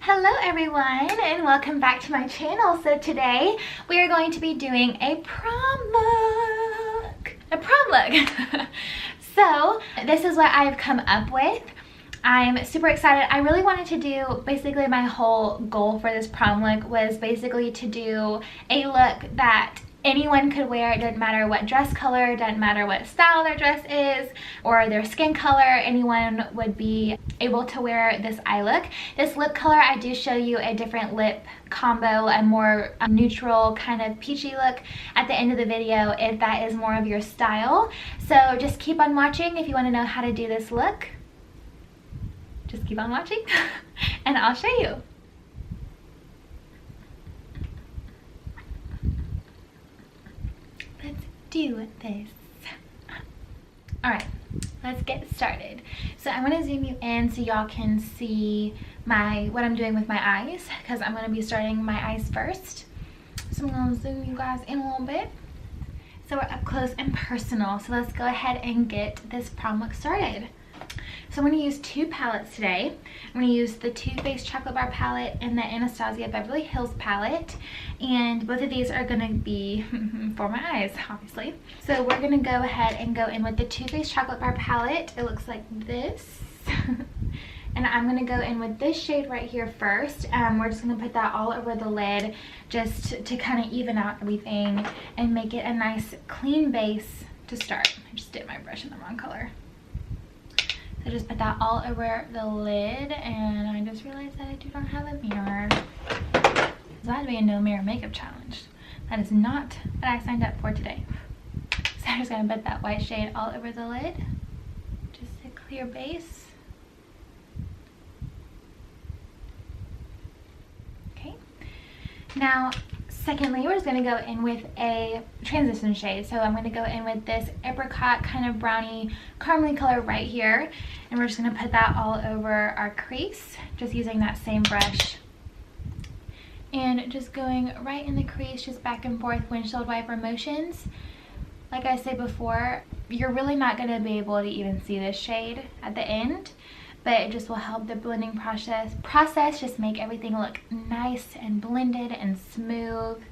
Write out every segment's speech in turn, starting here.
Hello everyone and welcome back to my channel. So today we are going to be doing a prom look. So this is what I've come up with. I'm super excited. I really wanted to do, basically my whole goal for this prom look was basically to do a look that anyone could wear. It doesn't matter what dress color, doesn't matter what style their dress is or their skin color, anyone would be able to wear this eye look. This lip color, I do show you a different lip combo, a more neutral kind of peachy look at the end of the video if that is more of your style. So just keep on watching if you want to know how to do this look. Just keep on watching and I'll show you. Let's do this. All right, let's get started. So I'm gonna zoom you in so y'all can see what I'm doing with my eyes, because I'm gonna be starting my eyes first. So I'm gonna zoom you guys in a little bit. So we're up close and personal. So let's go ahead and get this prom look started. So I'm going to use two palettes today. I'm going to use the Too Faced Chocolate Bar palette and the Anastasia Beverly Hills palette. And both of these are going to be for my eyes, obviously. So we're going to go ahead and go in with the Too Faced Chocolate Bar palette. It looks like this. And I'm going to go in with this shade right here first. We're just going to put that all over the lid just to kind of even out everything and make it a nice clean base to start. I just dipped my brush in the wrong color. I just put that all over the lid, and I just realized that I do not have a mirror. So that would be a no mirror makeup challenge. That is not what I signed up for today. So I'm just gonna put that white shade all over the lid. Just a clear base. Okay. Now, secondly, we're just going to go in with a transition shade. So I'm going to go in with this apricot kind of brownie caramely color right here. And we're just going to put that all over our crease, just using that same brush. And just going right in the crease, just back and forth windshield wiper motions. Like I said before, you're really not going to be able to even see this shade at the end. But it just will help the blending process just make everything look nice and blended and smooth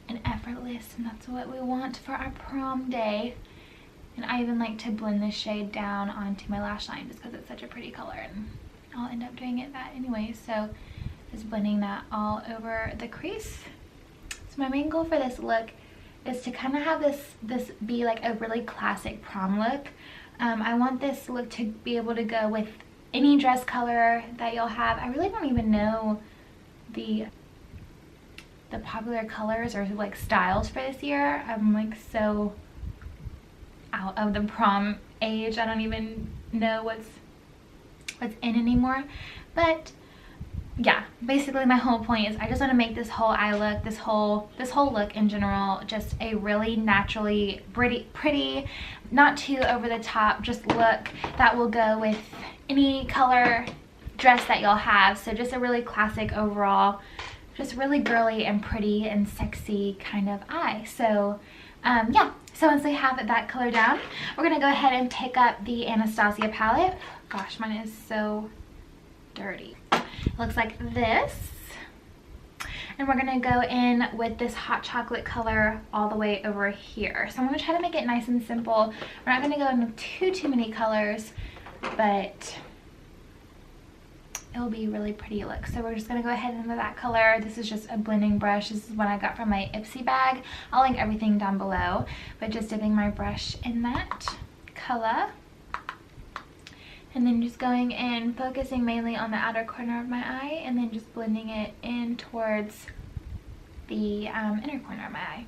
and effortless, and that's what we want for our prom day. And I even like to blend this shade down onto my lash line just because it's such a pretty color, and I'll end up doing it that anyway. So just blending that all over the crease. So my main goal for this look is to kind of have this be like a really classic prom look. I want this look to be able to go with any dress color that you'll have. I really don't even know the popular colors or like styles for this year. I'm like so out of the prom age. I don't even know what's in anymore. But yeah, basically my whole point is I just want to make this whole eye look, this whole look in general, just a really naturally pretty, not too over the top, just look that will go with any color dress that you'll have. So just a really classic overall, just really girly and pretty and sexy kind of eye. So yeah, so once we have that color down, we're gonna go ahead and pick up the Anastasia palette. Gosh, mine is so dirty. It looks like this. And we're gonna go in with this hot chocolate color all the way over here. So I'm gonna try to make it nice and simple. We're not gonna go in with too many colors, but it'll be a really pretty look. So we're just gonna go ahead into that color. This is just a blending brush. This is what I got from my Ipsy bag. I'll link everything down below, but just dipping my brush in that color. And then just going in, focusing mainly on the outer corner of my eye, and then just blending it in towards the inner corner of my eye.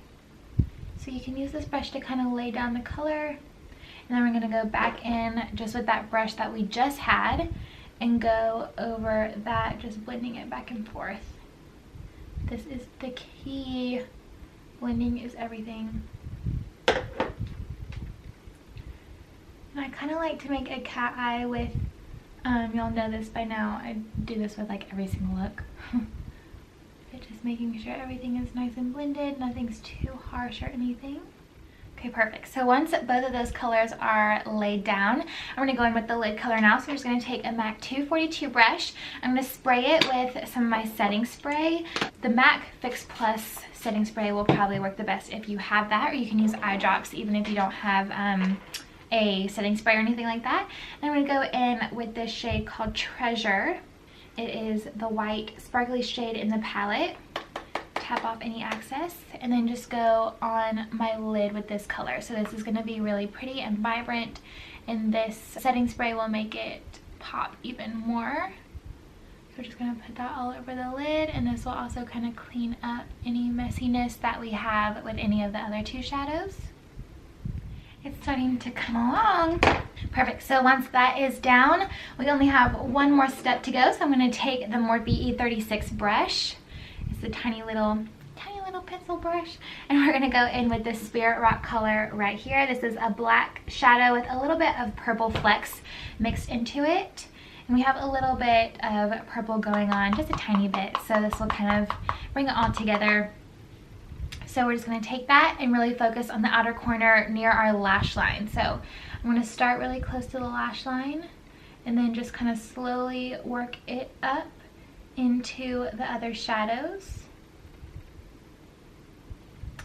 So you can use this brush to kind of lay down the color. And then we're going to go back in just with that brush that we just had and go over that, just blending it back and forth. This is the key. Blending is everything. And I kind of like to make a cat eye with, y'all know this by now, I do this with like every single look. But just making sure everything is nice and blended, nothing's too harsh or anything. Okay, perfect. So once both of those colors are laid down, I'm going to go in with the lid color now. So I'm just going to take a MAC 242 brush. I'm going to spray it with some of my setting spray. The MAC Fix Plus setting spray will probably work the best if you have that, or you can use eye drops even if you don't have a setting spray or anything like that. And I'm going to go in with this shade called Treasure. It is the white sparkly shade in the palette. Tap off any excess and then just go on my lid with this color. So this is going to be really pretty and vibrant, and this setting spray will make it pop even more. So we're just going to put that all over the lid, and this will also kind of clean up any messiness that we have with any of the other two shadows. It's starting to come along. Perfect. So once that is down, we only have one more step to go. So I'm going to take the Morphe E36 brush. It's a tiny little pencil brush, and we're going to go in with this Spirit Rock color right here. This is a black shadow with a little bit of purple flecks mixed into it, and we have a little bit of purple going on, just a tiny bit, so this will kind of bring it all together. So we're just going to take that and really focus on the outer corner near our lash line. So I'm going to start really close to the lash line and then just kind of slowly work it up into the other shadows.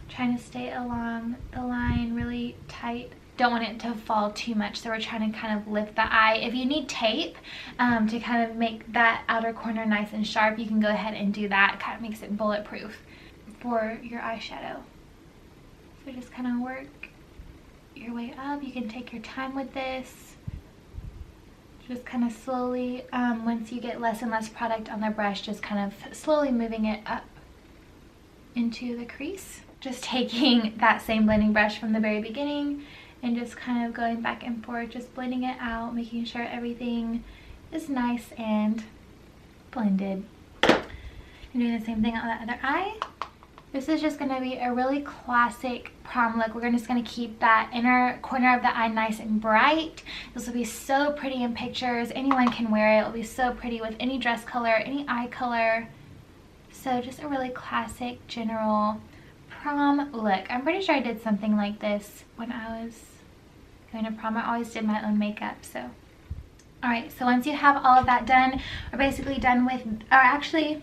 Trying to stay along the line really tight. Don't want it to fall too much, so we're trying to kind of lift the eye. If you need tape to kind of make that outer corner nice and sharp, you can go ahead and do that. It kind of makes it bulletproof for your eyeshadow. So just kind of work your way up. You can take your time with this. Just kind of slowly, once you get less and less product on the brush, just kind of slowly moving it up into the crease. Just taking that same blending brush from the very beginning and just kind of going back and forth, just blending it out, making sure everything is nice and blended. And doing the same thing on the other eye. This is just going to be a really classic prom look. We're just going to keep that inner corner of the eye nice and bright. This will be so pretty in pictures. Anyone can wear it. It'll be so pretty with any dress color, any eye color. So just a really classic general prom look. I'm pretty sure I did something like this when I was going to prom. I always did my own makeup. So alright, so once you have all of that done, we're basically done with, or actually,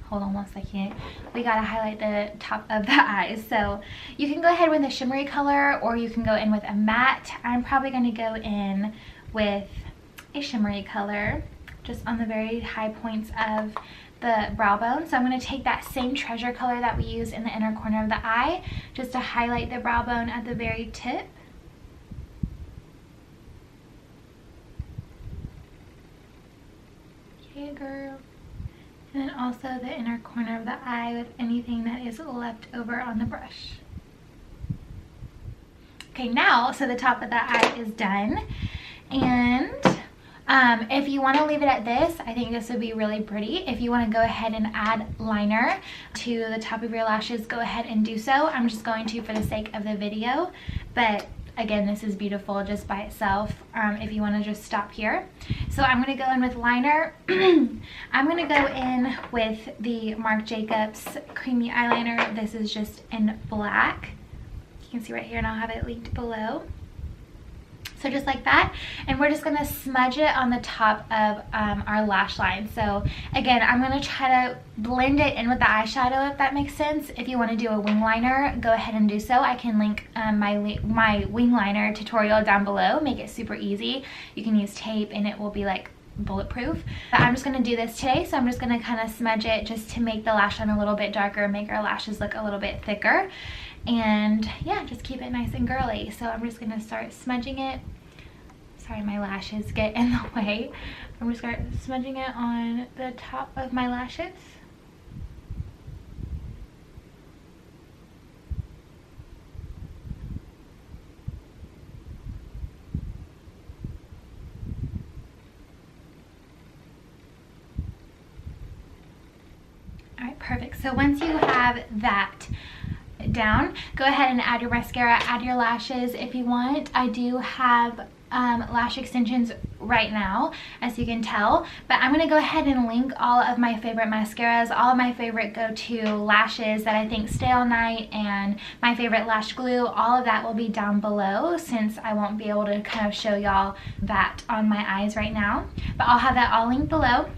hold on 1 second. We gotta highlight the top of the eyes. So you can go ahead with a shimmery color, or you can go in with a matte. I'm probably gonna go in with a shimmery color just on the very high points of the brow bone. So I'm going to take that same Treasure color that we used in the inner corner of the eye just to highlight the brow bone at the very tip. Okay, girl. And then also the inner corner of the eye with anything that is left over on the brush. Okay, now, so the top of the eye is done. And if you want to leave it at this, I think this would be really pretty. If you want to go ahead and add liner to the top of your lashes, go ahead and do so. I'm just going to for the sake of the video, but again, this is beautiful just by itself if you want to just stop here. So I'm going to go in with liner. I'm going to go in with the Marc Jacobs creamy eyeliner. This is just in black. You can see right here, and I'll have it linked below. So just like that, and we're just going to smudge it on the top of our lash line. So again, I'm going to try to blend it in with the eyeshadow, if that makes sense. If you want to do a wing liner, go ahead and do so. I can link my wing liner tutorial down below. Make it super easy. You can use tape and it will be like bulletproof. But I'm just going to do this today, so I'm just going to kind of smudge it just to make the lash line a little bit darker, make our lashes look a little bit thicker, and yeah, just keep it nice and girly. So I'm just going to start smudging it. Sorry, my lashes get in the way. I'm going to start smudging it on the top of my lashes. Alright, perfect. So once you have that down, go ahead and add your mascara, add your lashes if you want. I do have lash extensions right now, as you can tell. But I'm going to go ahead and link all of my favorite mascaras, all of my favorite go-to lashes that I think stay all night, and my favorite lash glue. All of that will be down below, since I won't be able to kind of show y'all that on my eyes right now. But I'll have that all linked below.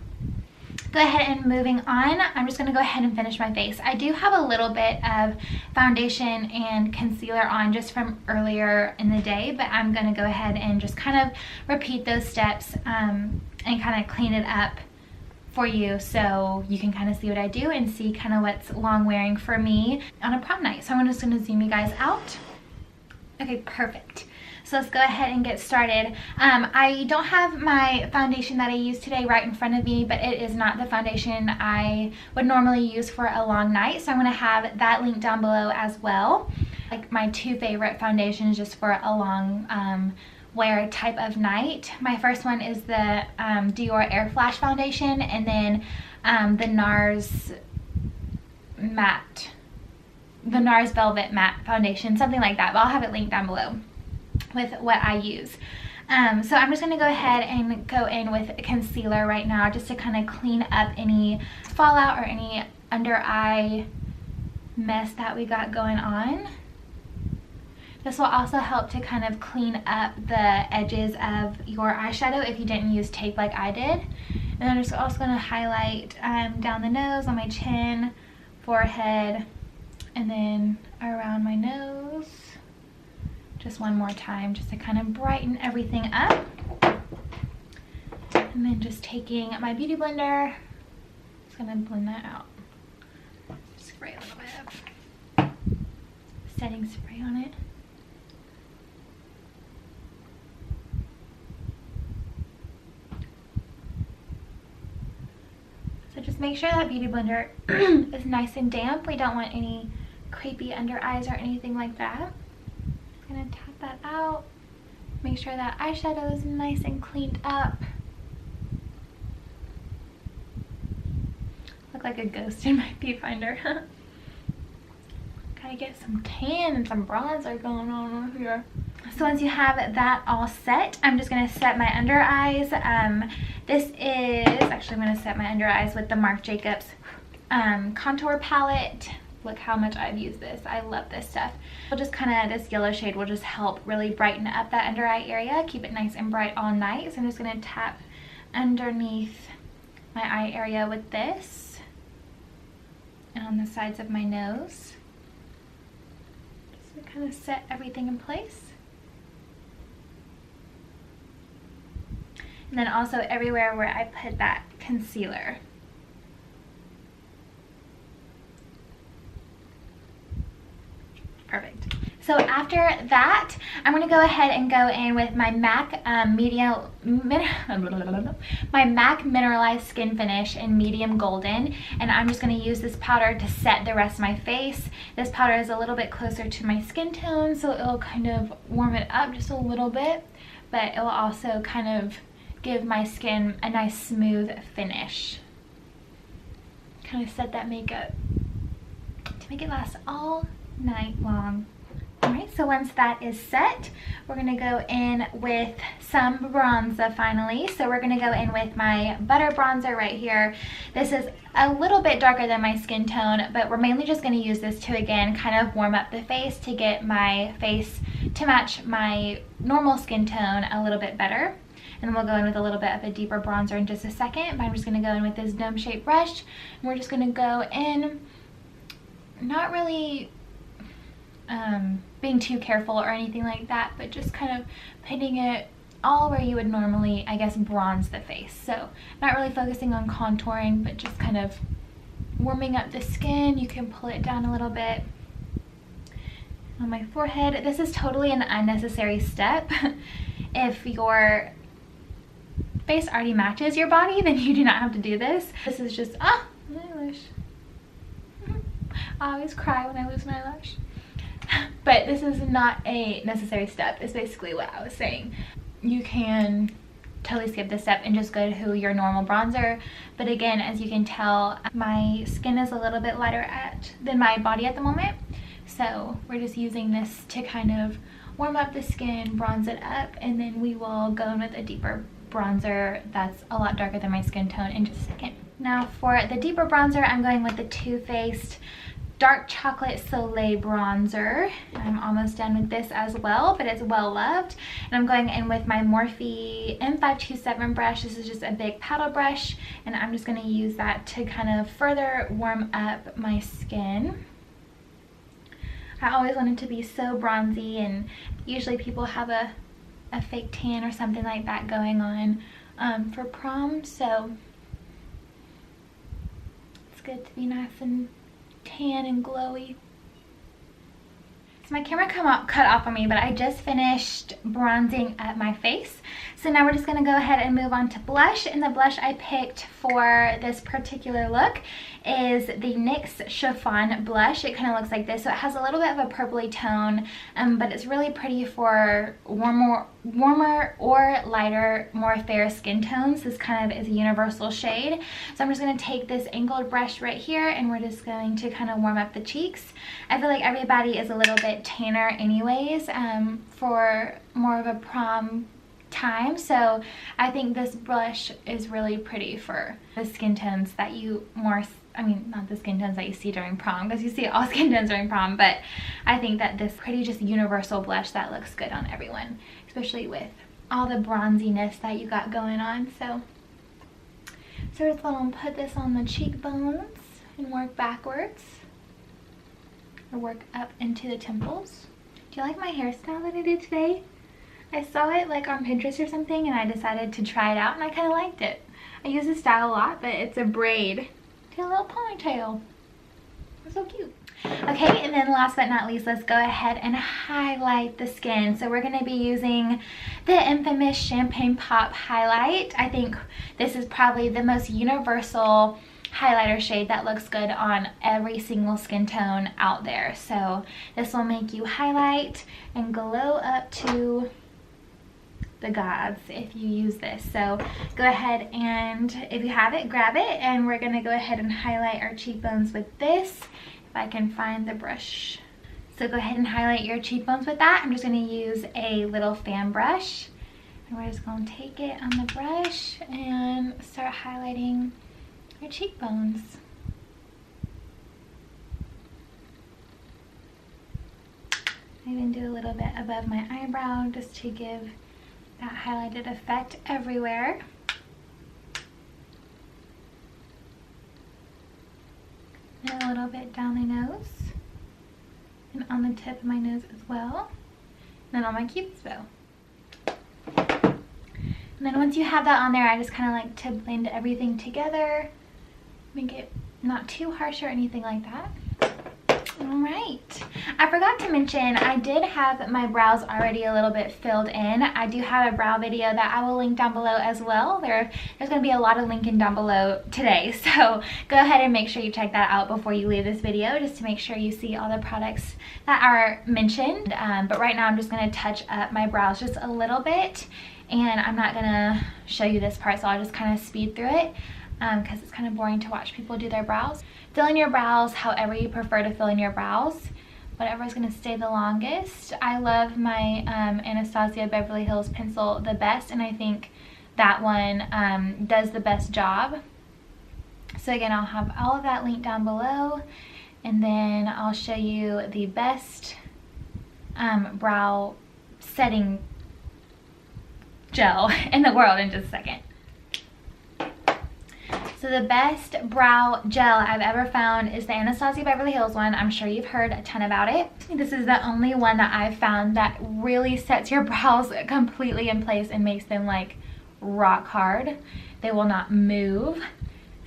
Go ahead and moving on, I'm just going to go ahead and finish my face. I do have a little bit of foundation and concealer on just from earlier in the day, but I'm going to go ahead and just kind of repeat those steps and kind of clean it up for you, so you can kind of see what I do and see kind of what's long wearing for me on a prom night. So I'm just going to zoom you guys out. Okay, perfect. So let's go ahead and get started. I don't have my foundation that I use today right in front of me, but it is not the foundation I would normally use for a long night. So I'm going to have that link down below as well. Like my two favorite foundations just for a long wear type of night. My first one is the Dior Air Flash foundation, and then the NARS Velvet Matte foundation, something like that. But I'll have it linked down below with what I use. So I'm just going to go ahead and go in with concealer right now, just to kind of clean up any fallout or any under eye mess that we got going on. This will also help to kind of clean up the edges of your eyeshadow if you didn't use tape like I did. And I'm just also going to highlight down the nose, on my chin, forehead, and then around my nose. Just one more time, just to kind of brighten everything up. And then just taking my beauty blender, just gonna blend that out. Spray a little bit of setting spray on it. So just make sure that beauty blender is nice and damp. We don't want any creepy under eyes or anything like that. Gonna tap that out, make sure that eyeshadow is nice and cleaned up. Look like a ghost in my viewfinder. Gotta get some tan and some bronzer going on over here. So once you have that all set, I'm just gonna set my under eyes. This is actually, I'm gonna set my under eyes with the Marc Jacobs contour palette. Look how much I've used this. I love this stuff. We'll just kind of, this yellow shade will just help really brighten up that under eye area, keep it nice and bright all night. So I'm just going to tap underneath my eye area with this, and on the sides of my nose, just to kind of set everything in place. And then also everywhere where I put that concealer. Perfect. So after that, I'm going to go ahead and go in with my MAC MAC Mineralized Skin Finish in Medium Golden, and I'm just going to use this powder to set the rest of my face. This powder is a little bit closer to my skin tone, so it'll kind of warm it up just a little bit, but it will also kind of give my skin a nice smooth finish. Kind of set that makeup to make it last all night long. Alright, so once that is set, we're going to go in with some bronzer finally. So we're going to go in with my Butter Bronzer right here. This is a little bit darker than my skin tone, but we're mainly just going to use this to, again, kind of warm up the face, to get my face to match my normal skin tone a little bit better. And then we'll go in with a little bit of a deeper bronzer in just a second, but I'm just going to go in with this dome-shaped brush, and we're just going to go in, not really being too careful or anything like that, but just kind of putting it all where you would normally, I guess, bronze the face. So not really focusing on contouring, but just kind of warming up the skin. You can pull it down a little bit on my forehead. This is totally an unnecessary step. If your face already matches your body, then you do not have to do this. This is just, my eyelash. I always cry when I lose my eyelash. But this is not a necessary step, is basically what I was saying. You can totally skip this step and just go to your normal bronzer. But again, as you can tell, my skin is a little bit lighter than my body at the moment. So we're just using this to kind of warm up the skin, bronze it up, and then we will go in with a deeper bronzer that's a lot darker than my skin tone in just a second. Now for the deeper bronzer, I'm going with the Too Faced Dark Chocolate Soleil bronzer. I'm almost done with this as well, but it's well loved. And I'm going in with my Morphe M527 brush. This is just a big paddle brush, and I'm just going to use that to kind of further warm up my skin. I always wanted to be so bronzy, and usually people have a fake tan or something like that going on for prom, so it's good to be nice and tan and glowy. So my camera cut off on me, but I just finished bronzing up my face. So now we're just going to go ahead and move on to blush. And the blush I picked for this particular look is the NYX Chiffon blush. It kind of looks like this. So it has a little bit of a purpley tone, but it's really pretty for warmer or lighter, more fair skin tones. This kind of is a universal shade. So I'm just going to take this angled brush right here, and we're just going to kind of warm up the cheeks. I feel like everybody is a little bit tanner anyways for more of a prom time, so I think this blush is really pretty for the skin tones that you not the skin tones that you see during prom, because you see all skin tones during prom, but I think that this pretty just universal blush that looks good on everyone, especially with all the bronziness that you got going on. So we're just going to put this on the cheekbones and work backwards, or work up into the temples. Do you like my hairstyle that I did today? I saw it like on Pinterest or something, and I decided to try it out, and I kind of liked it. I use this style a lot, but it's a braid to a little ponytail. It's so cute. Okay, and then last but not least, let's go ahead and highlight the skin. So we're going to be using the infamous Champagne Pop highlight. I think this is probably the most universal highlighter shade that looks good on every single skin tone out there. So this will make you highlight and glow up to the gods if you use this. So go ahead, and if you have it, grab it, and we're going to go ahead and highlight our cheekbones with this, if I can find the brush. So go ahead and highlight your cheekbones with that. I'm just going to use a little fan brush, and we're just going to take it on the brush and start highlighting your cheekbones. I even do a little bit above my eyebrow just to give that highlighted effect everywhere. And a little bit down my nose, and on the tip of my nose as well, and then on my cupid's bow. And then once you have that on there, I just kind of like to blend everything together, make it not too harsh or anything like that. Alright, I forgot to mention, I did have my brows already a little bit filled in. I do have a brow video that I will link down below as well. There's going to be a lot of linking down below today, so go ahead and make sure you check that out before you leave this video, just to make sure you see all the products that are mentioned. But right now I'm just going to touch up my brows just a little bit, and I'm not going to show you this part, so I'll just kind of speed through it, because it's kind of boring to watch people do their brows. Fill in your brows however you prefer to fill in your brows, whatever is going to stay the longest. I love my Anastasia Beverly Hills pencil the best, and I think that one does the best job. So again, I'll have all of that linked down below, and then I'll show you the best brow setting gel in the world in just a second. So the best brow gel I've ever found is the Anastasia Beverly Hills one. I'm sure you've heard a ton about it. This is the only one that I've found that really sets your brows completely in place and makes them like rock hard. They will not move.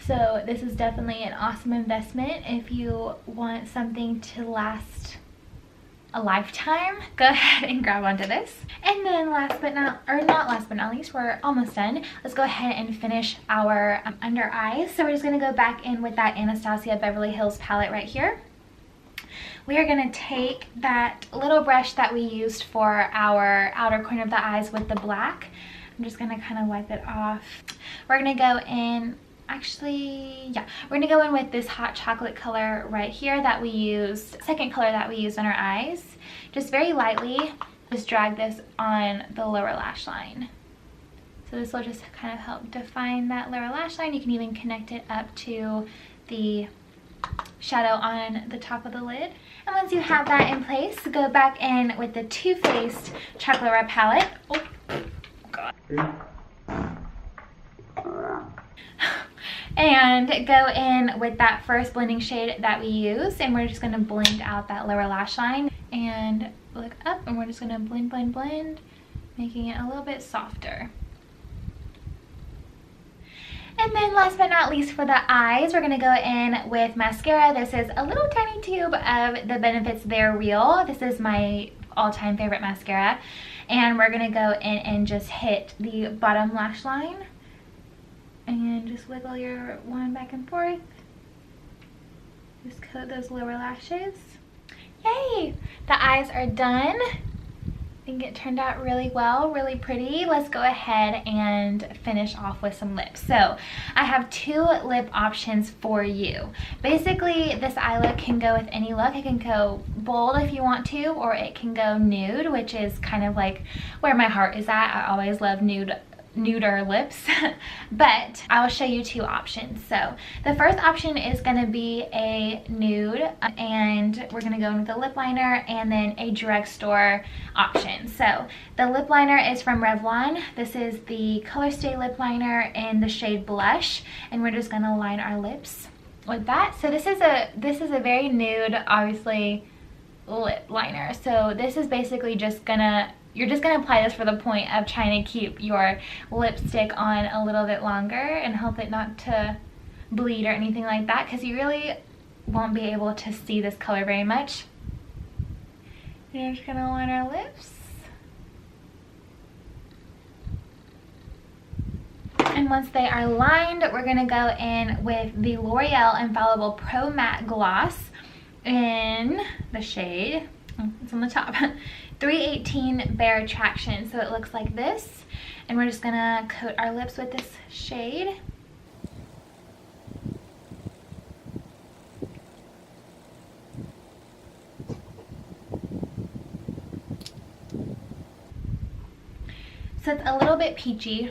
So this is definitely an awesome investment if you want something to last a lifetime. Go ahead and grab onto this. And then last but not least, we're almost done. Let's go ahead and finish our under eyes. So we're just going to go back in with that Anastasia Beverly Hills palette right here. We are going to take that little brush that we used for our outer corner of the eyes with the black. I'm just going to kind of wipe it off. We're going to go in, we're going to go in with this hot chocolate color right here that we used, second color that we used on our eyes. Just very lightly, just drag this on the lower lash line. So So this will just kind of help define that lower lash line. You can even connect it up to the shadow on the top of the lid. And once you have that in place, go back in with the Too Faced Chocolate Red palette. Oh, God. And go in with that first blending shade that we used, and we're just going to blend out that lower lash line and look up, and we're just going to blend, blend, blend, making it a little bit softer. And then last but not least, for the eyes, we're going to go in with mascara. This is a little tiny tube of the Benefits They're Real. This is my all-time favorite mascara. And we're going to go in and just hit the bottom lash line. And just wiggle your wand back and forth. Just coat those lower lashes. Yay! The eyes are done. I think it turned out really well, really pretty. Let's go ahead and finish off with some lips. So I have 2 lip options for you. Basically, this eye look can go with any look. It can go bold if you want to, or it can go nude, which is kind of like where my heart is at. I always love nuder lips. But I will show you 2 options. So the first option is going to be a nude, and we're going to go in with a lip liner and then a drugstore option. So the lip liner is from Revlon. This is the Color Stay lip liner in the shade Blush, and we're just going to line our lips with that. So this is a very nude, obviously, lip liner. So this is basically just you're just gonna apply this for the point of trying to keep your lipstick on a little bit longer and help it not to bleed or anything like that, because you really won't be able to see this color very much. You're just gonna line our lips. And once they are lined, we're gonna go in with the L'Oreal Infallible Pro Matte Gloss in the shade, it's on the top, 318 Bare Traction. So it looks like this, and we're just gonna coat our lips with this shade. So it's a little bit peachy,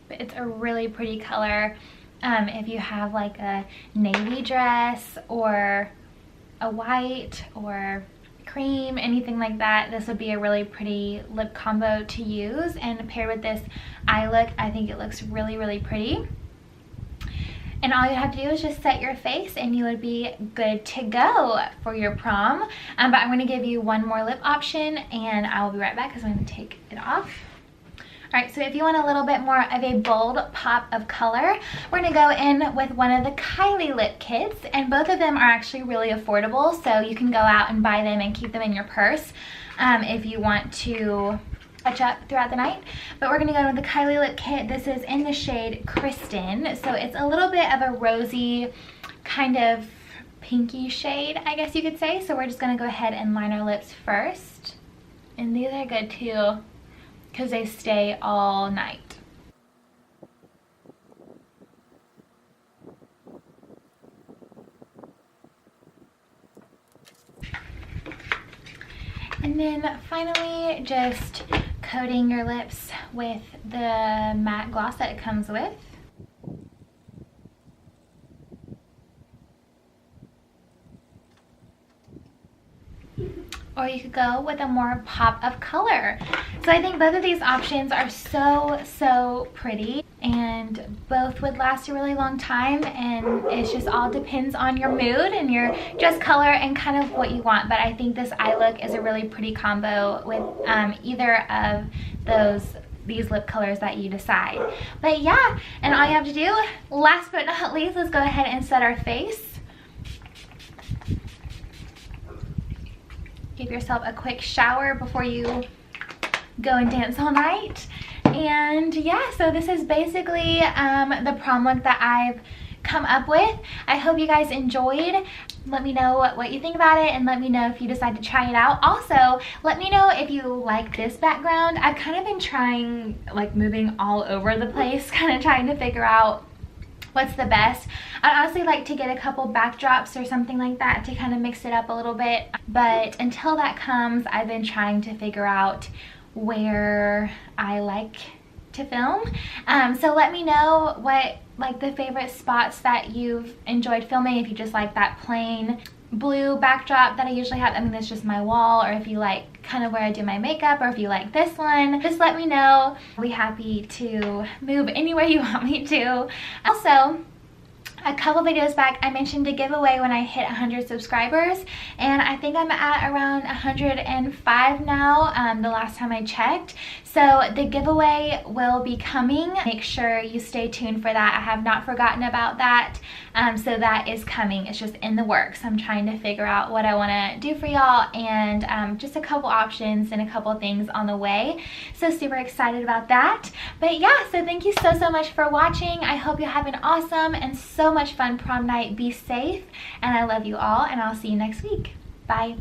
but it's a really pretty color. If you have like a navy dress or a white or cream, anything like that, this would be a really pretty lip combo to use. And paired with this eye look, I think it looks really, really pretty. And all you have to do is just set your face and you would be good to go for your prom. But I'm going to give you one more lip option, and I will be right back because I'm going to take it off. Alright, so if you want a little bit more of a bold pop of color, we're going to go in with one of the Kylie lip kits, and both of them are actually really affordable, so you can go out and buy them and keep them in your purse if you want to touch up throughout the night. But we're going to go in with the Kylie lip kit. This is in the shade Kristen, so it's a little bit of a rosy, kind of pinky shade, I guess you could say. So we're just going to go ahead and line our lips first, and these are good too, because they stay all night. And then finally, just coating your lips with the matte gloss that it comes with. Or you could go with a more pop of color. So I think both of these options are so pretty, and both would last a really long time, and it just all depends on your mood and your dress color and kind of what you want. But I think this eye look is a really pretty combo with either of these lip colors that you decide. But yeah, and all you have to do, last but not least, let's go ahead and set our face. Give yourself a quick shower before you go and dance all night. And yeah, so this is basically the prom look that I've come up with. I hope you guys enjoyed. Let me know what you think about it, and let me know if you decide to try it out. Also, let me know if you like this background. I've kind of been trying, like, moving all over the place, kind of trying to figure out what's the best. I'd honestly like to get a couple backdrops or something like that to kind of mix it up a little bit, but until that comes, I've been trying to figure out where I like to film. So let me know what like the favorite spots that you've enjoyed filming, if you just like that plain blue backdrop that I usually have. I mean, that's just my wall, or if you like kind of where I do my makeup, or if you like this one, just let me know. I'll be happy to move anywhere you want me to. Also, a couple videos back I mentioned a giveaway when I hit 100 subscribers, and I think I'm at around 105 now, the last time I checked. So the giveaway will be coming. Make sure you stay tuned for that. I have not forgotten about that. So that is coming. It's just in the works. I'm trying to figure out what I want to do for y'all, and just a couple options and a couple things on the way. So super excited about that. But yeah, so thank you so much for watching. I hope you have an awesome and so much fun prom night. Be safe, and I love you all, and I'll see you next week. Bye.